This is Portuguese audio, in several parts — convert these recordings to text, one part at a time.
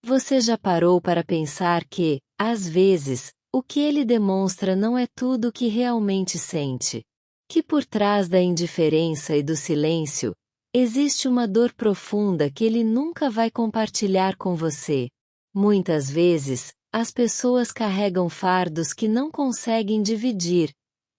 Você já parou para pensar que, às vezes, o que ele demonstra não é tudo o que realmente sente? Que por trás da indiferença e do silêncio, existe uma dor profunda que ele nunca vai compartilhar com você. Muitas vezes, as pessoas carregam fardos que não conseguem dividir,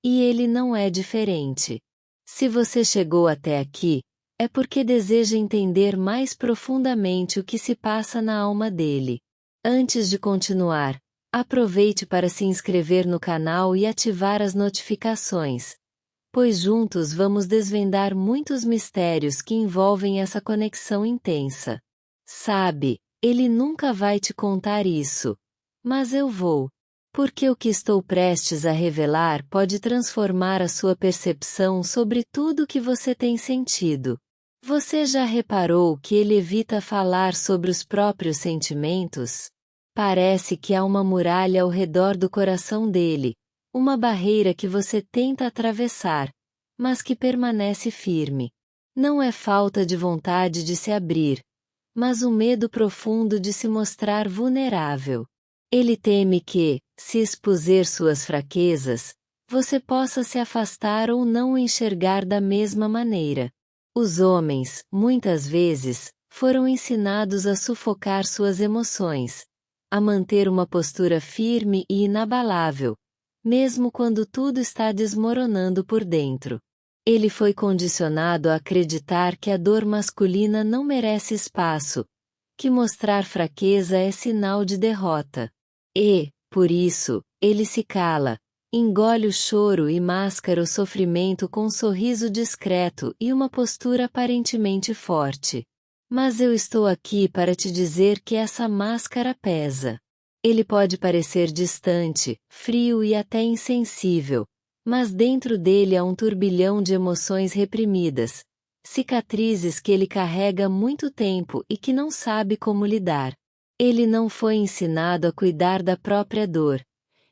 e ele não é diferente. Se você chegou até aqui, é porque deseja entender mais profundamente o que se passa na alma dele. Antes de continuar, aproveite para se inscrever no canal e ativar as notificações, pois juntos vamos desvendar muitos mistérios que envolvem essa conexão intensa. Sabe, ele nunca vai te contar isso. Mas eu vou. Porque o que estou prestes a revelar pode transformar a sua percepção sobre tudo o que você tem sentido. Você já reparou que ele evita falar sobre os próprios sentimentos? Parece que há uma muralha ao redor do coração dele, uma barreira que você tenta atravessar, mas que permanece firme. Não é falta de vontade de se abrir, mas o medo profundo de se mostrar vulnerável. Ele teme que, se expuser suas fraquezas, você possa se afastar ou não o enxergar da mesma maneira. Os homens, muitas vezes, foram ensinados a sufocar suas emoções, a manter uma postura firme e inabalável, mesmo quando tudo está desmoronando por dentro. Ele foi condicionado a acreditar que a dor masculina não merece espaço, que mostrar fraqueza é sinal de derrota. E, por isso, ele se cala, engole o choro e mascara o sofrimento com um sorriso discreto e uma postura aparentemente forte. Mas eu estou aqui para te dizer que essa máscara pesa. Ele pode parecer distante, frio e até insensível, mas dentro dele há um turbilhão de emoções reprimidas, cicatrizes que ele carrega há muito tempo e que não sabe como lidar. Ele não foi ensinado a cuidar da própria dor,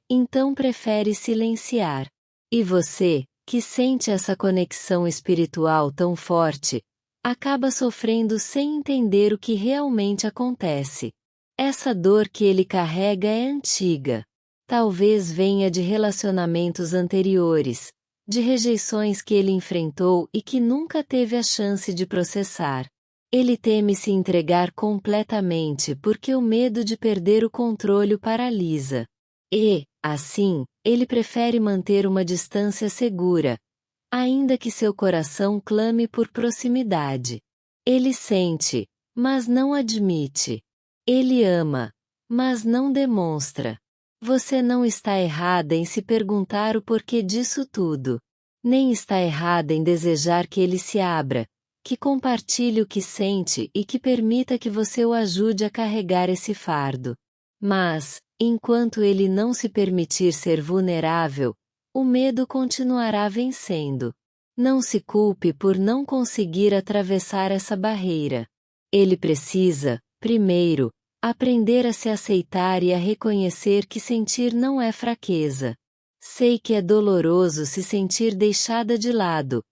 então prefere silenciar. E você, que sente essa conexão espiritual tão forte, acaba sofrendo sem entender o que realmente acontece. Essa dor que ele carrega é antiga. Talvez venha de relacionamentos anteriores, de rejeições que ele enfrentou e que nunca teve a chance de processar. Ele teme se entregar completamente porque o medo de perder o controle o paralisa. E, assim, ele prefere manter uma distância segura, ainda que seu coração clame por proximidade. Ele sente, mas não admite. Ele ama, mas não demonstra. Você não está errada em se perguntar o porquê disso tudo. Nem está errada em desejar que ele se abra, que compartilhe o que sente e que permita que você o ajude a carregar esse fardo. Mas, enquanto ele não se permitir ser vulnerável, o medo continuará vencendo. Não se culpe por não conseguir atravessar essa barreira. Ele precisa, primeiro, aprender a se aceitar e a reconhecer que sentir não é fraqueza. Sei que é doloroso se sentir deixada de lado,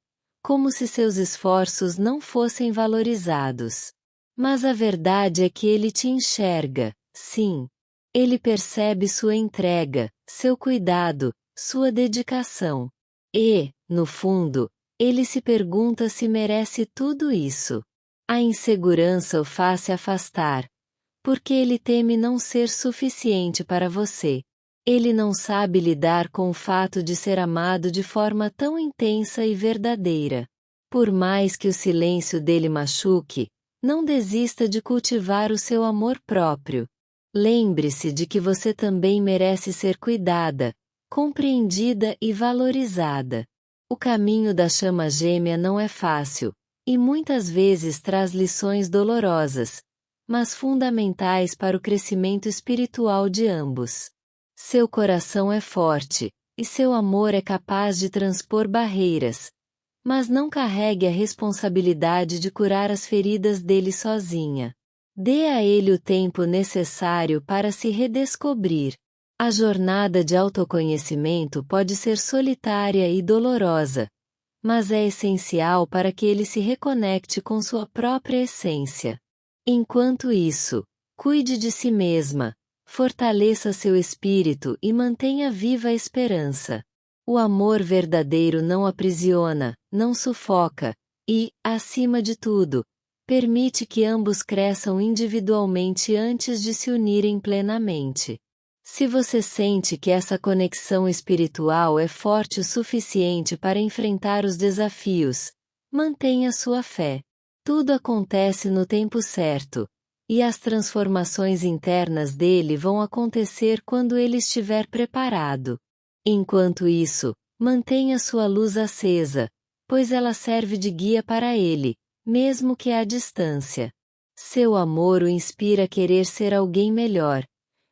como se seus esforços não fossem valorizados. Mas a verdade é que ele te enxerga, sim. Ele percebe sua entrega, seu cuidado, sua dedicação. E, no fundo, ele se pergunta se merece tudo isso. A insegurança o faz se afastar, porque ele teme não ser suficiente para você. Ele não sabe lidar com o fato de ser amado de forma tão intensa e verdadeira. Por mais que o silêncio dele machuque, não desista de cultivar o seu amor próprio. Lembre-se de que você também merece ser cuidada, compreendida e valorizada. O caminho da chama gêmea não é fácil, e muitas vezes traz lições dolorosas, mas fundamentais para o crescimento espiritual de ambos. Seu coração é forte, e seu amor é capaz de transpor barreiras, mas não carregue a responsabilidade de curar as feridas dele sozinha. Dê a ele o tempo necessário para se redescobrir. A jornada de autoconhecimento pode ser solitária e dolorosa, mas é essencial para que ele se reconecte com sua própria essência. Enquanto isso, Cuide de si mesma, fortaleça seu espírito e mantenha viva a esperança. O amor verdadeiro não aprisiona, não sufoca, e, acima de tudo, permite que ambos cresçam individualmente antes de se unirem plenamente. Se você sente que essa conexão espiritual é forte o suficiente para enfrentar os desafios, mantenha sua fé. Tudo acontece no tempo certo, e as transformações internas dele vão acontecer quando ele estiver preparado. Enquanto isso, mantenha sua luz acesa, pois ela serve de guia para ele, mesmo que à distância. Seu amor o inspira a querer ser alguém melhor,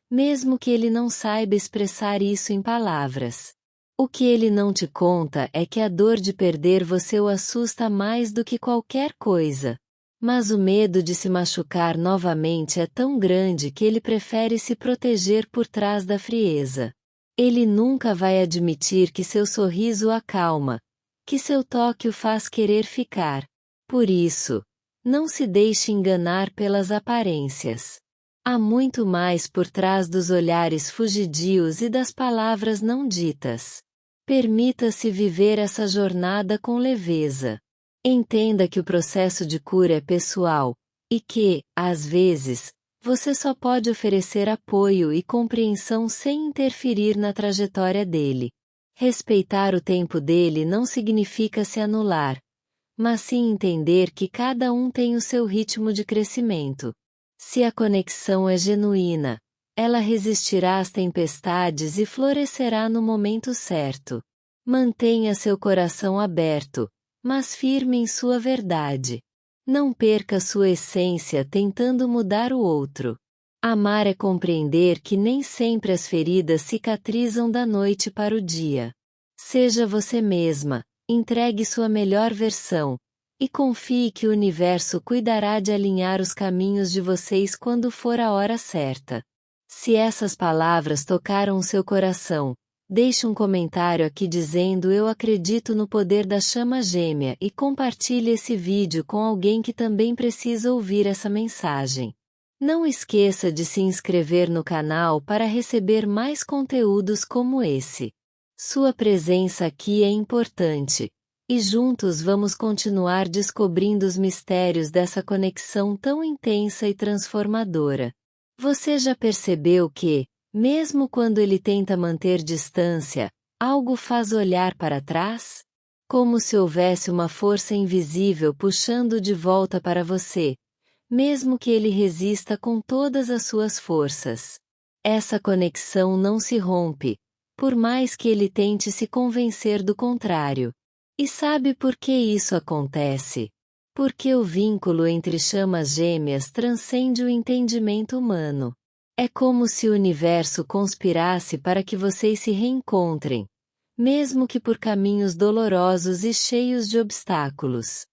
mesmo que ele não saiba expressar isso em palavras. O que ele não te conta é que a dor de perder você o assusta mais do que qualquer coisa. Mas o medo de se machucar novamente é tão grande que ele prefere se proteger por trás da frieza. Ele nunca vai admitir que seu sorriso o acalma, que seu toque o faz querer ficar. Por isso, não se deixe enganar pelas aparências. Há muito mais por trás dos olhares fugidios e das palavras não ditas. Permita-se viver essa jornada com leveza. Entenda que o processo de cura é pessoal, e que, às vezes, você só pode oferecer apoio e compreensão sem interferir na trajetória dele. Respeitar o tempo dele não significa se anular, mas sim entender que cada um tem o seu ritmo de crescimento. Se a conexão é genuína, ela resistirá às tempestades e florescerá no momento certo. Mantenha seu coração aberto, mas firme em sua verdade. Não perca sua essência tentando mudar o outro. Amar é compreender que nem sempre as feridas cicatrizam da noite para o dia. Seja você mesma, entregue sua melhor versão, e confie que o universo cuidará de alinhar os caminhos de vocês quando for a hora certa. Se essas palavras tocaram seu coração, deixe um comentário aqui dizendo "Eu acredito no poder da chama gêmea" e compartilhe esse vídeo com alguém que também precisa ouvir essa mensagem. Não esqueça de se inscrever no canal para receber mais conteúdos como esse. Sua presença aqui é importante, e juntos vamos continuar descobrindo os mistérios dessa conexão tão intensa e transformadora. Você já percebeu que, mesmo quando ele tenta manter distância, algo faz olhar para trás? Como se houvesse uma força invisível puxando de volta para você, mesmo que ele resista com todas as suas forças. Essa conexão não se rompe, por mais que ele tente se convencer do contrário. E sabe por que isso acontece? Porque o vínculo entre chamas gêmeas transcende o entendimento humano. É como se o universo conspirasse para que vocês se reencontrem, mesmo que por caminhos dolorosos e cheios de obstáculos.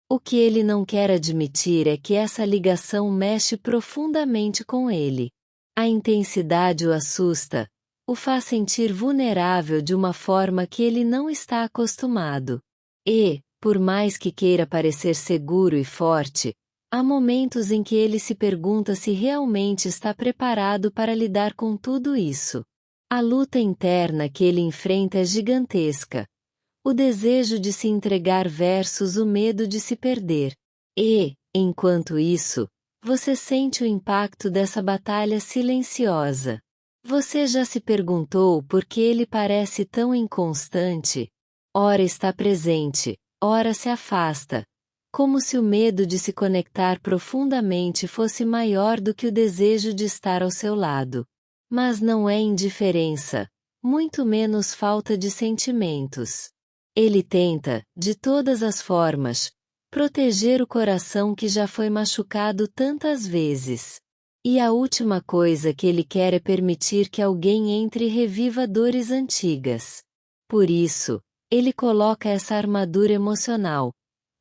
O que ele não quer admitir é que essa ligação mexe profundamente com ele. A intensidade o assusta, o faz sentir vulnerável de uma forma que ele não está acostumado. E, por mais que queira parecer seguro e forte, há momentos em que ele se pergunta se realmente está preparado para lidar com tudo isso. A luta interna que ele enfrenta é gigantesca. O desejo de se entregar versus o medo de se perder. E, enquanto isso, você sente o impacto dessa batalha silenciosa. Você já se perguntou por que ele parece tão inconstante? Ora está presente, ora se afasta, como se o medo de se conectar profundamente fosse maior do que o desejo de estar ao seu lado. Mas não é indiferença, muito menos falta de sentimentos. Ele tenta, de todas as formas, proteger o coração que já foi machucado tantas vezes. E a última coisa que ele quer é permitir que alguém entre e reviva dores antigas. Por isso, ele coloca essa armadura emocional,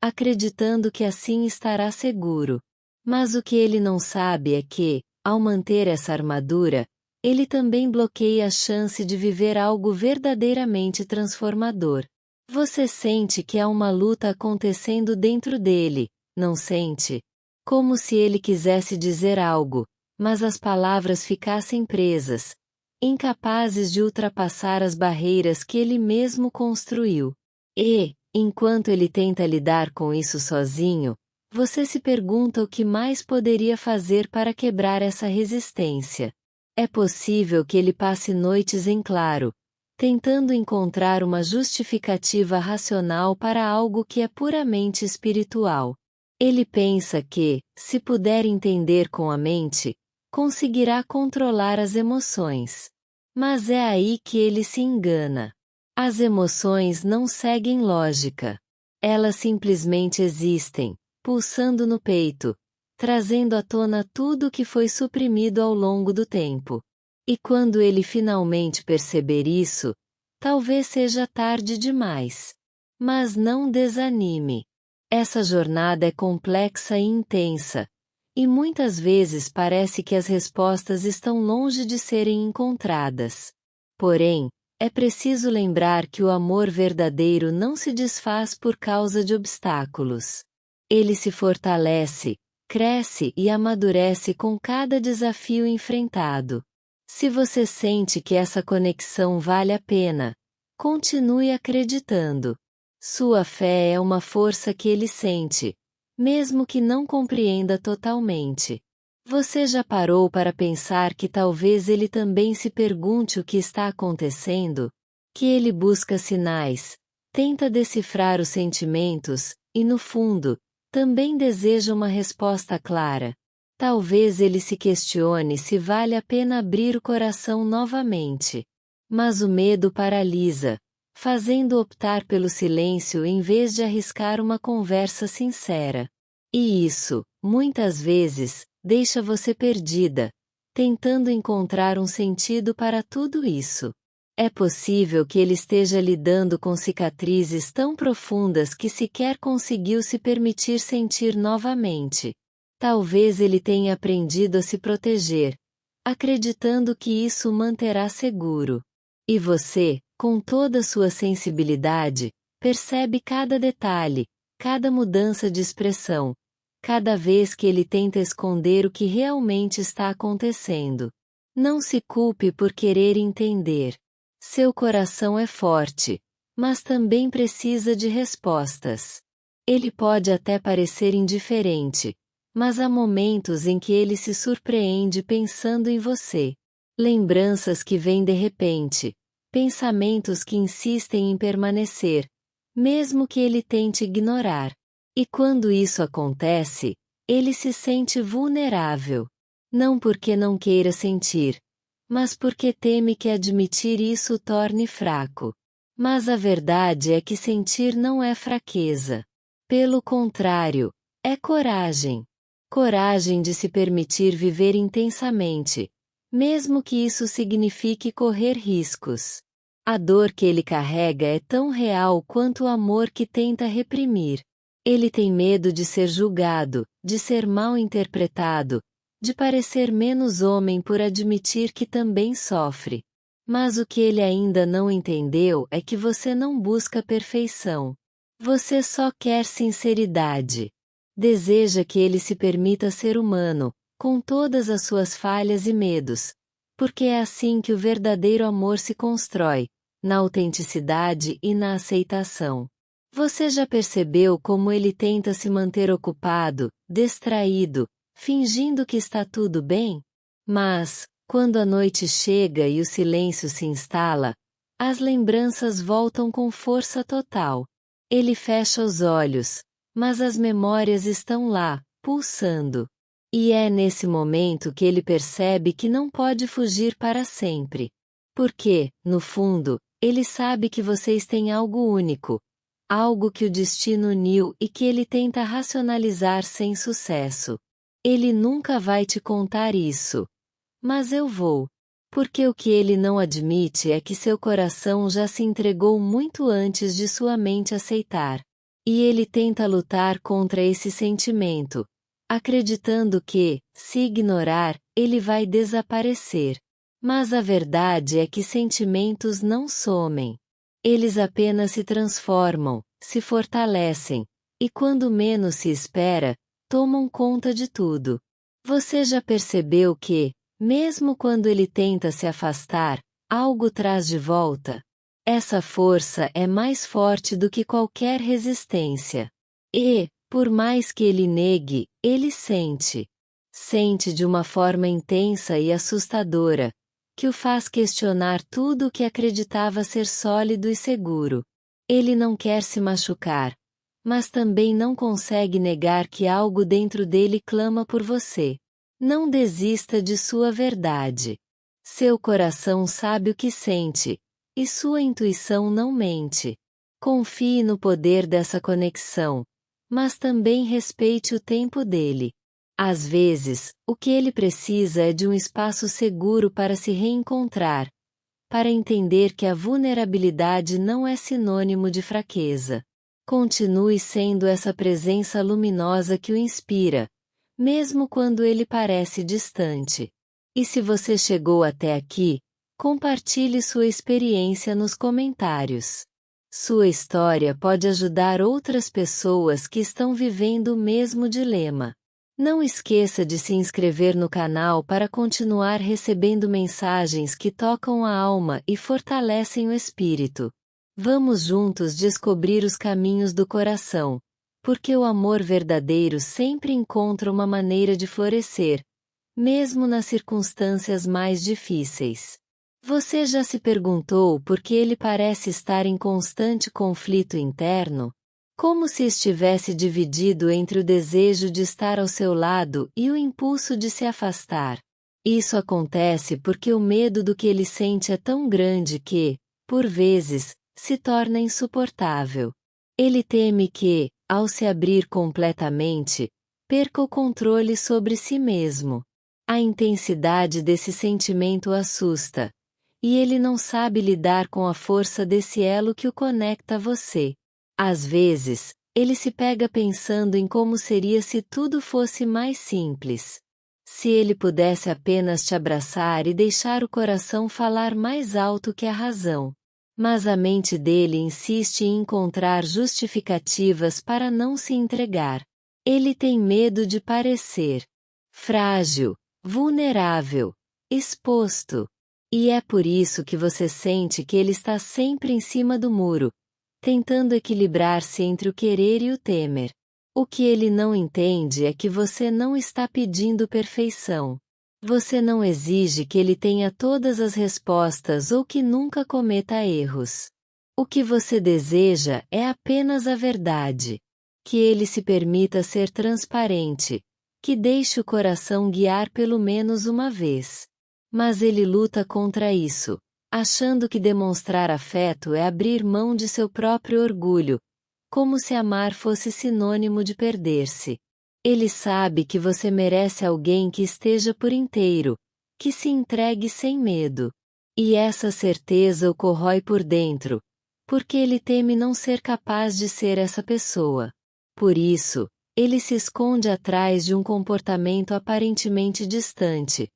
acreditando que assim estará seguro. Mas o que ele não sabe é que, ao manter essa armadura, ele também bloqueia a chance de viver algo verdadeiramente transformador. Você sente que há uma luta acontecendo dentro dele, não sente? Como se ele quisesse dizer algo, mas as palavras ficassem presas, incapazes de ultrapassar as barreiras que ele mesmo construiu. E, enquanto ele tenta lidar com isso sozinho, você se pergunta o que mais poderia fazer para quebrar essa resistência. É possível que ele passe noites em claro, tentando encontrar uma justificativa racional para algo que é puramente espiritual. Ele pensa que, se puder entender com a mente, conseguirá controlar as emoções. Mas é aí que ele se engana. As emoções não seguem lógica. Elas simplesmente existem, pulsando no peito, trazendo à tona tudo o que foi suprimido ao longo do tempo. E quando ele finalmente perceber isso, talvez seja tarde demais. Mas não desanime. Essa jornada é complexa e intensa, e muitas vezes parece que as respostas estão longe de serem encontradas. Porém, é preciso lembrar que o amor verdadeiro não se desfaz por causa de obstáculos. Ele se fortalece, cresce e amadurece com cada desafio enfrentado. Se você sente que essa conexão vale a pena, continue acreditando. Sua fé é uma força que ele sente, mesmo que não compreenda totalmente. Você já parou para pensar que talvez ele também se pergunte o que está acontecendo? Que ele busca sinais, tenta decifrar os sentimentos, e no fundo, também deseja uma resposta clara. Talvez ele se questione se vale a pena abrir o coração novamente. Mas o medo paralisa, fazendo optar pelo silêncio em vez de arriscar uma conversa sincera. E isso, muitas vezes, deixa você perdida, tentando encontrar um sentido para tudo isso. É possível que ele esteja lidando com cicatrizes tão profundas que sequer conseguiu se permitir sentir novamente. Talvez ele tenha aprendido a se proteger, acreditando que isso o manterá seguro. E você, com toda sua sensibilidade, percebe cada detalhe, cada mudança de expressão, cada vez que ele tenta esconder o que realmente está acontecendo. Não se culpe por querer entender. Seu coração é forte, mas também precisa de respostas. Ele pode até parecer indiferente, mas há momentos em que ele se surpreende pensando em você. Lembranças que vêm de repente, pensamentos que insistem em permanecer, mesmo que ele tente ignorar. E quando isso acontece, ele se sente vulnerável. Não porque não queira sentir, mas porque teme que admitir isso o torne fraco. Mas a verdade é que sentir não é fraqueza. Pelo contrário, é coragem. Coragem de se permitir viver intensamente, mesmo que isso signifique correr riscos. A dor que ele carrega é tão real quanto o amor que tenta reprimir. Ele tem medo de ser julgado, de ser mal interpretado, de parecer menos homem por admitir que também sofre. Mas o que ele ainda não entendeu é que você não busca perfeição. Você só quer sinceridade. Deseja que ele se permita ser humano, com todas as suas falhas e medos, porque é assim que o verdadeiro amor se constrói, na autenticidade e na aceitação. Você já percebeu como ele tenta se manter ocupado, distraído, fingindo que está tudo bem? Mas, quando a noite chega e o silêncio se instala, as lembranças voltam com força total. Ele fecha os olhos, mas as memórias estão lá, pulsando. E é nesse momento que ele percebe que não pode fugir para sempre. Porque, no fundo, ele sabe que vocês têm algo único, algo que o destino uniu e que ele tenta racionalizar sem sucesso. Ele nunca vai te contar isso. Mas eu vou. Porque o que ele não admite é que seu coração já se entregou muito antes de sua mente aceitar. E ele tenta lutar contra esse sentimento, acreditando que, se ignorar, ele vai desaparecer. Mas a verdade é que sentimentos não somem. Eles apenas se transformam, se fortalecem, e quando menos se espera, tomam conta de tudo. Você já percebeu que, mesmo quando ele tenta se afastar, algo traz de volta? Essa força é mais forte do que qualquer resistência. E, por mais que ele negue, ele sente. Sente de uma forma intensa e assustadora, que o faz questionar tudo o que acreditava ser sólido e seguro. Ele não quer se machucar, mas também não consegue negar que algo dentro dele clama por você. Não desista de sua verdade. Seu coração sabe o que sente, e sua intuição não mente. Confie no poder dessa conexão, mas também respeite o tempo dele. Às vezes, o que ele precisa é de um espaço seguro para se reencontrar, para entender que a vulnerabilidade não é sinônimo de fraqueza. Continue sendo essa presença luminosa que o inspira, mesmo quando ele parece distante. E se você chegou até aqui, compartilhe sua experiência nos comentários. Sua história pode ajudar outras pessoas que estão vivendo o mesmo dilema. Não esqueça de se inscrever no canal para continuar recebendo mensagens que tocam a alma e fortalecem o espírito. Vamos juntos descobrir os caminhos do coração, porque o amor verdadeiro sempre encontra uma maneira de florescer, mesmo nas circunstâncias mais difíceis. Você já se perguntou por que ele parece estar em constante conflito interno? Como se estivesse dividido entre o desejo de estar ao seu lado e o impulso de se afastar. Isso acontece porque o medo do que ele sente é tão grande que, por vezes, se torna insuportável. Ele teme que, ao se abrir completamente, perca o controle sobre si mesmo. A intensidade desse sentimento o assusta, e ele não sabe lidar com a força desse elo que o conecta a você. Às vezes, ele se pega pensando em como seria se tudo fosse mais simples. Se ele pudesse apenas te abraçar e deixar o coração falar mais alto que a razão. Mas a mente dele insiste em encontrar justificativas para não se entregar. Ele tem medo de parecer frágil, vulnerável, exposto. E é por isso que você sente que ele está sempre em cima do muro, tentando equilibrar-se entre o querer e o temer. O que ele não entende é que você não está pedindo perfeição. Você não exige que ele tenha todas as respostas ou que nunca cometa erros. O que você deseja é apenas a verdade. Que ele se permita ser transparente, que deixe o coração guiar pelo menos uma vez. Mas ele luta contra isso, achando que demonstrar afeto é abrir mão de seu próprio orgulho, como se amar fosse sinônimo de perder-se. Ele sabe que você merece alguém que esteja por inteiro, que se entregue sem medo. E essa certeza o corrói por dentro, porque ele teme não ser capaz de ser essa pessoa. Por isso, ele se esconde atrás de um comportamento aparentemente distante,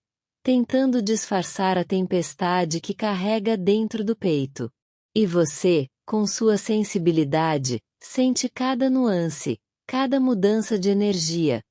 tentando disfarçar a tempestade que carrega dentro do peito. E você, com sua sensibilidade, sente cada nuance, cada mudança de energia,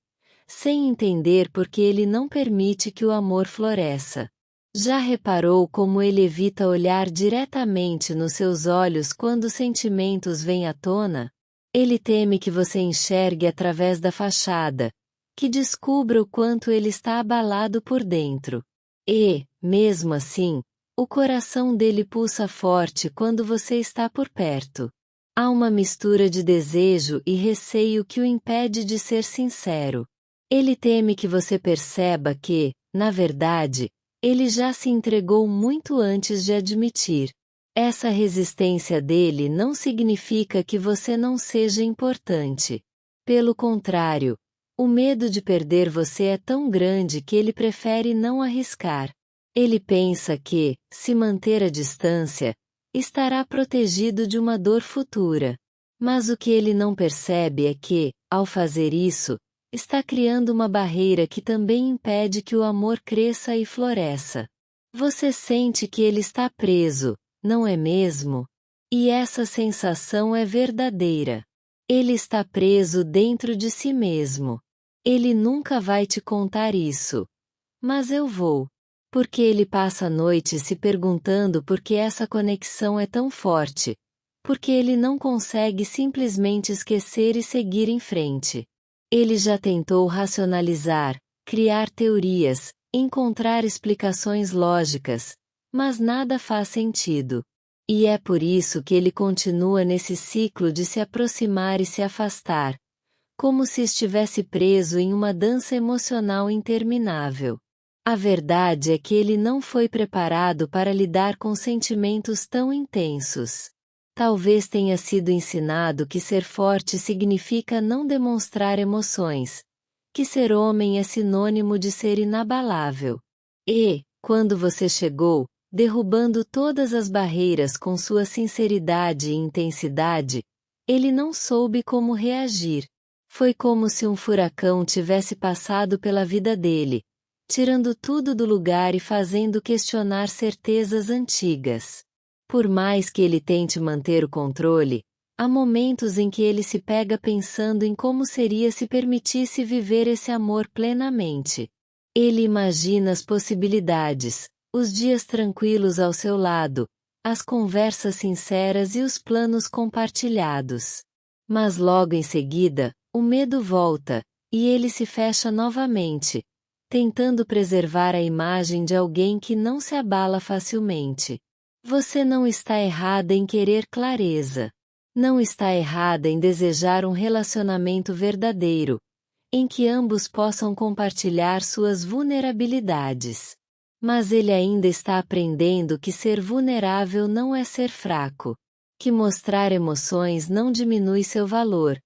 sem entender por que ele não permite que o amor floresça. Já reparou como ele evita olhar diretamente nos seus olhos quando os sentimentos vêm à tona? Ele teme que você enxergue através da fachada, que descubra o quanto ele está abalado por dentro. E, mesmo assim, o coração dele pulsa forte quando você está por perto. Há uma mistura de desejo e receio que o impede de ser sincero. Ele teme que você perceba que, na verdade, ele já se entregou muito antes de admitir. Essa resistência dele não significa que você não seja importante. Pelo contrário, o medo de perder você é tão grande que ele prefere não arriscar. Ele pensa que, se manter à distância, estará protegido de uma dor futura. Mas o que ele não percebe é que, ao fazer isso, está criando uma barreira que também impede que o amor cresça e floresça. Você sente que ele está preso, não é mesmo? E essa sensação é verdadeira. Ele está preso dentro de si mesmo. Ele nunca vai te contar isso. Mas eu vou. Porque ele passa a noite se perguntando por que essa conexão é tão forte. Porque ele não consegue simplesmente esquecer e seguir em frente. Ele já tentou racionalizar, criar teorias, encontrar explicações lógicas, mas nada faz sentido. E é por isso que ele continua nesse ciclo de se aproximar e se afastar, como se estivesse preso em uma dança emocional interminável. A verdade é que ele não foi preparado para lidar com sentimentos tão intensos. Talvez tenha sido ensinado que ser forte significa não demonstrar emoções, que ser homem é sinônimo de ser inabalável. E, quando você chegou, derrubando todas as barreiras com sua sinceridade e intensidade, ele não soube como reagir. Foi como se um furacão tivesse passado pela vida dele, tirando tudo do lugar e fazendo questionar certezas antigas. Por mais que ele tente manter o controle, há momentos em que ele se pega pensando em como seria se permitisse viver esse amor plenamente. Ele imagina as possibilidades, os dias tranquilos ao seu lado, as conversas sinceras e os planos compartilhados. Mas logo em seguida, o medo volta, e ele se fecha novamente, tentando preservar a imagem de alguém que não se abala facilmente. Você não está errada em querer clareza. Não está errada em desejar um relacionamento verdadeiro, em que ambos possam compartilhar suas vulnerabilidades. Mas ele ainda está aprendendo que ser vulnerável não é ser fraco, que mostrar emoções não diminui seu valor,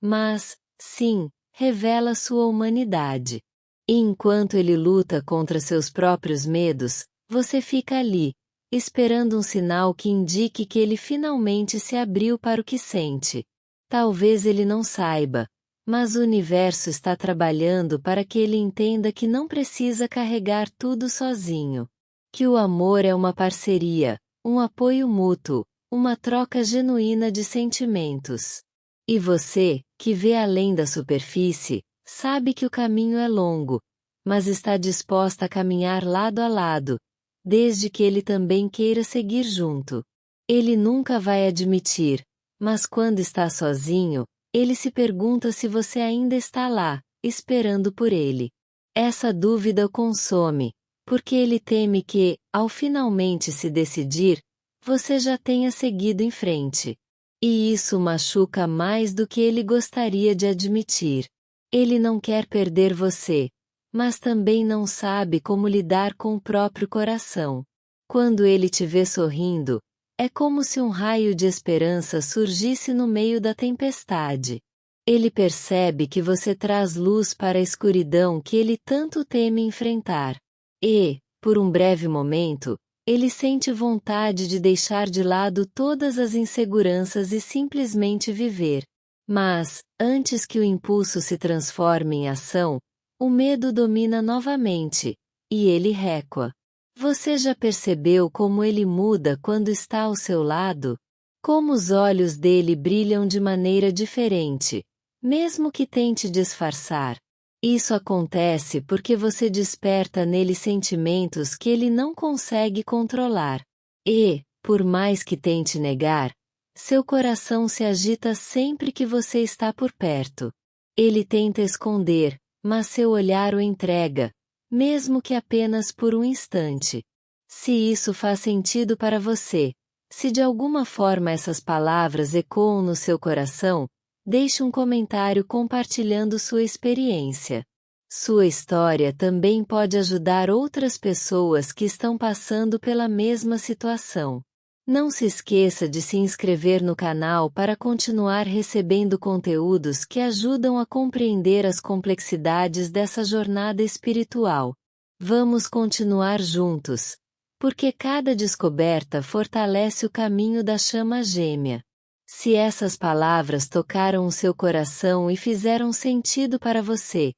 mas, sim, revela sua humanidade. E enquanto ele luta contra seus próprios medos, você fica ali, esperando um sinal que indique que ele finalmente se abriu para o que sente. Talvez ele não saiba, mas o universo está trabalhando para que ele entenda que não precisa carregar tudo sozinho. Que o amor é uma parceria, um apoio mútuo, uma troca genuína de sentimentos. E você, que vê além da superfície, sabe que o caminho é longo, mas está disposta a caminhar lado a lado, desde que ele também queira seguir junto. Ele nunca vai admitir, mas quando está sozinho, ele se pergunta se você ainda está lá, esperando por ele. Essa dúvida o consome, porque ele teme que, ao finalmente se decidir, você já tenha seguido em frente. E isso machuca mais do que ele gostaria de admitir. Ele não quer perder você, mas também não sabe como lidar com o próprio coração. Quando ele te vê sorrindo, é como se um raio de esperança surgisse no meio da tempestade. Ele percebe que você traz luz para a escuridão que ele tanto teme enfrentar. E, por um breve momento, ele sente vontade de deixar de lado todas as inseguranças e simplesmente viver. Mas, antes que o impulso se transforme em ação, o medo domina novamente, e ele recua. Você já percebeu como ele muda quando está ao seu lado? Como os olhos dele brilham de maneira diferente, mesmo que tente disfarçar. Isso acontece porque você desperta nele sentimentos que ele não consegue controlar. E, por mais que tente negar, seu coração se agita sempre que você está por perto. Ele tenta esconder, mas seu olhar o entrega, mesmo que apenas por um instante. Se isso faz sentido para você, se de alguma forma essas palavras ecoam no seu coração, deixe um comentário compartilhando sua experiência. Sua história também pode ajudar outras pessoas que estão passando pela mesma situação. Não se esqueça de se inscrever no canal para continuar recebendo conteúdos que ajudam a compreender as complexidades dessa jornada espiritual. Vamos continuar juntos, porque cada descoberta fortalece o caminho da chama gêmea. Se essas palavras tocaram o seu coração e fizeram sentido para você,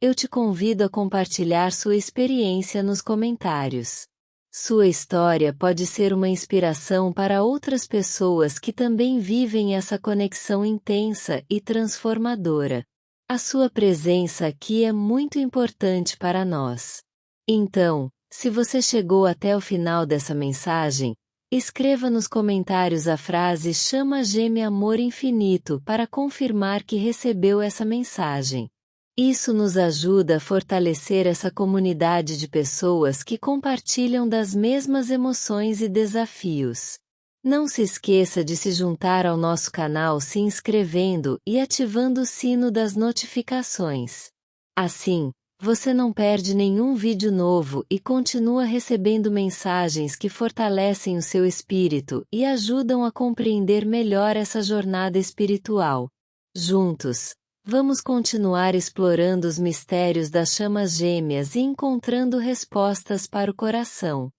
eu te convido a compartilhar sua experiência nos comentários. Sua história pode ser uma inspiração para outras pessoas que também vivem essa conexão intensa e transformadora. A sua presença aqui é muito importante para nós. Então, se você chegou até o final dessa mensagem, escreva nos comentários a frase Chama Gêmea Amor Infinito para confirmar que recebeu essa mensagem. Isso nos ajuda a fortalecer essa comunidade de pessoas que compartilham das mesmas emoções e desafios. Não se esqueça de se juntar ao nosso canal se inscrevendo e ativando o sino das notificações. Assim, você não perde nenhum vídeo novo e continua recebendo mensagens que fortalecem o seu espírito e ajudam a compreender melhor essa jornada espiritual. Juntos, vamos continuar explorando os mistérios das chamas gêmeas e encontrando respostas para o coração.